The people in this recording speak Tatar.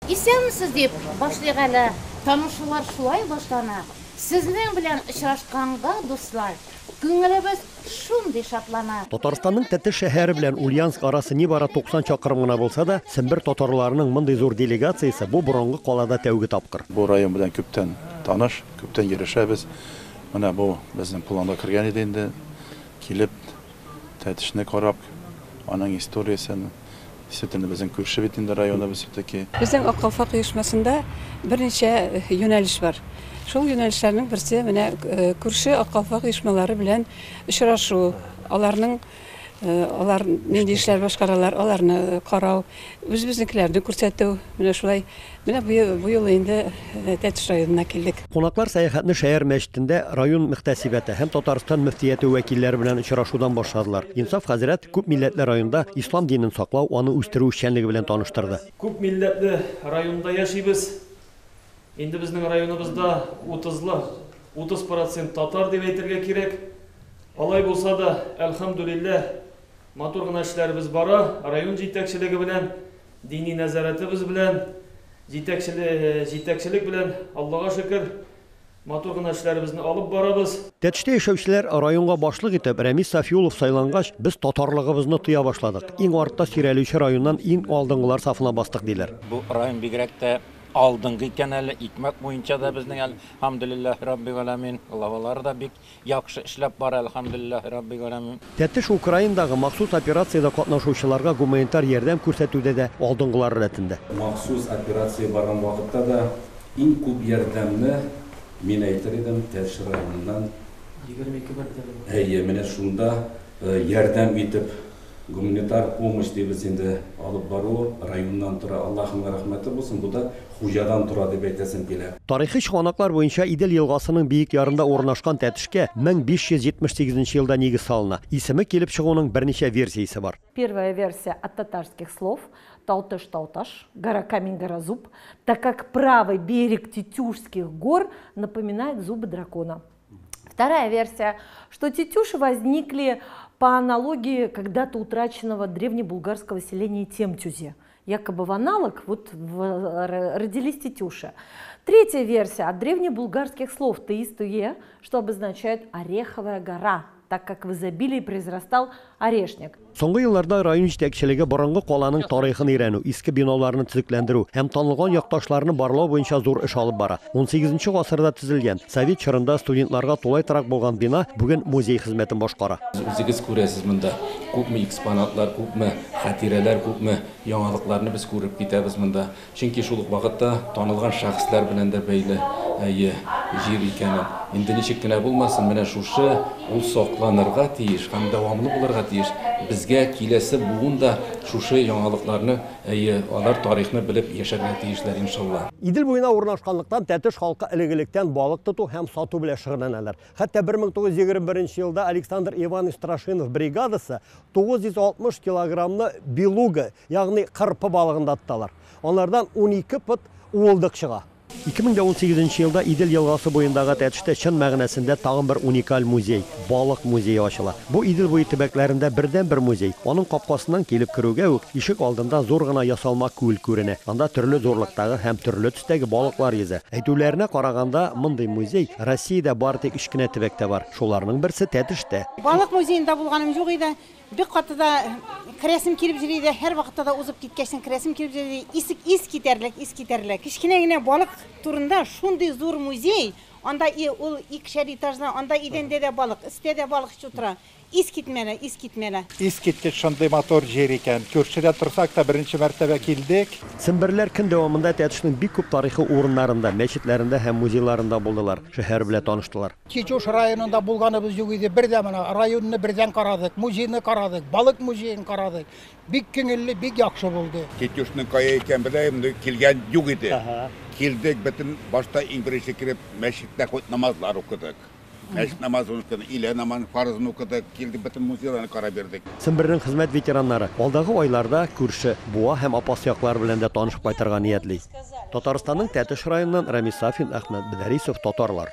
Исәнмесез дип башлыйк әле. Танышулар шулай башлана. Сезнең белән очрашканга, дуслар, күңелебез шундый шатлана. Татарстанның Тәтеш шәһәре белән Ульяновск арасы нибары 90 чакрым гына булса да, Сембер татарларының мондый зур делегациясе бу борынгы калада тәүге тапкыр. Бу район белән күптән таныш, күптән йөрешәбез. Менә бу безнең планда кергән иде инде. Килеп Тәтешне карап, аның историясын Сетенде безнең күрше бит инде районыбыз все-таки. Безнең Аккалфак оешмасында берничә юнәлеш бар. Шул юнәлешләрнең берсе менә күрше Аккалфак оешмалары белән очрашу. Алар нинди эшләр башкаралар, аларны карау, үзебезнекеләрне күрсәтү. Менә шулай. Менә бу ел инде Тәтеш районына килдек. Кунаклар сәяхәтне шәһәр мәчетендә район мөхтәсибәте һәм Татарстан мөфтияте вәкилләре белән очрашудан башладылар. Инсаф хәзрәт күп милләтле районда ислам динен саклау, аны үстерү эшчәнлеге белән таныштырды. Күп милләтле районда яшибез. Инде безнең районыбызда 30% татар дип әйтергә кирәк. Алай булса да, әлхәмдүлилләh, матур гына эшләребез бара. Район җитәкчелеге белән, дини нәзарәтебез белән, җитәкчелек белән, Аллага шөкер, матур гына эшләребезне алып барабыз. Тәтештә яшәүчеләр районга башлык итеп Рәмис Сафиулов сайлангач, без татарлыгыбызны тоя башладык. Иң артта сирәлүче районнан иң алдынгылар сафына бастык диләр. Бу район бигрәк тә алдынгы икән әле, икмәк буенча да безнең әлхәмдүлилләһ раббил аламин. Аллаһлар да бик яхшы эшләп бара, әлхәмдүлилләһ раббил аламин. Тәтеш Украинадагы махсус операциядә катнашучыларга гуманитар ярдәм күрсәтүдә дә алдынгылар рәтендә. Махсус операция барган вакытта да иң күп ярдәмне мин әйтер идем Тәтеш районыннан 22 бер. Менә шунда ярдәм итеп гуманитар помощь дибез инде алып бару районнан тора. Аллаһның рәхмәте булсын, бу да хуҗадан тора дип әйтәсем килә. Тарихи чыганаклар буенча Идел елгасының биек ярында урнашкан Тәтешкә 1578 елда нигез салына. Исеме килеп чыгуның берничә версиясе бар. Первая версия от татарских слов Талтыш-Талташ, гора Камень-гора Зуб, так как правый берег Тетюшских гор напоминает зубы дракона. Вторая версия, что Тетюши возникли по аналогии когда-то утраченного древнебулгарского селения Темтюзе. Якобы в аналог родились Тетюши. Третья версия от древнебулгарских слов Таистуе, что обозначает ореховая гора, так как в изобилии произрастал орешник. Соңгы елларда район җитәкчелеге борынгы каланың тарихын өйрәнү, иске биналарны төзекләндерү һәм танылган якташларны барлау буенча зур эш алып бара. 18нче гасырда төзелгән, Совет чорында студентларга тулай торак булган бина бүген музей хезмәтен башкара. Үзегез күрәсез монда күпме экспонатлар, күпме хатирәләр, күпме яңалыкларны без күреп китәбез монда. Чөнки шул ук вакытта танылган шәхесләр белән дә бәйле җир икәнен. Инде ничек кенә булмасын, менә шушы ул сакланырга тиеш һәм дәвамлы булырга тиеш. Безгә киләсе буында шушы яңалыкларны, алар тарихны белеп яшәргә тиешләр иншалла. Идел буена урнашканлыктан Тәтеш халкы элегелектән балык тоту һәм сату белән шөгыльләнәләр. Хәтта 1921 елда Александр Иванович Страшинов бригадасы 960 килограммны белуга, ягъни кырпы балыгын таттылар. Алардан 12 пот уылдык чыга. 2018 елда Идел елгасы буендагы Тәтештә чын мәгънәсендә тагын бер уникаль музей, балык музее ачыла. Бу Идел буе төбәкләрендә бердән-бер музей. Аның капкасыннан килеп керүгә үк ишек алдында зур гына ясалма күл күренә. Анда төрле зурлыктагы һәм төрле төстәге балыклар йөзә. Әйтүләренә караганда, мондый музей Россиядә бар тик 3 кенә төбәктә бар. Шуларның берсе Тәтештә. Балык музеенда булганым юк иде. Бик катыда крәсем килеп җире иде. Һәр вакытта да узып киткәчтен крәсем килеп җире. Ис китәрлек. Кичкенә генә балык турында шундый зур музей. Анда ул икешәр этажда, анда идәндә дә балык, өстә дә балык утыра. Ис китмәле. Ис киткәч шундый матур җир икән. Күршедә торсак та беренче мәртәбә килдек. Семберләр көн дәвамында Тәтешнең бик күп тарихи урыннарында, мәчетләрендә һәм музейларында булдылар. Шәһәр белән таныштылар. Тетюш районында булганыбыз юк иде. Бердән менә районны бердән карадык, музейны карадык, балык музеен карадык. Бик күңелле, бик яхшы булды. Тетюшның кая икән беләм, килгән юк иде. Килдек, бөтен башта иң беренче кирип мәчеттә кот намазлар укыдык. Мәчет намазын укыдык, илә намазын фарызын укыдык, килдек, бөтен музейларны карап бердек. Сембернең хезмәт ветераннары алдагы айларда күрше Буа һәм Апас яклар белән дә танышып кайтырга ниятли. Татарстанның Тәтеш районыннан Рәмис Сафин, Әхмәт Бедарисов, татарлар.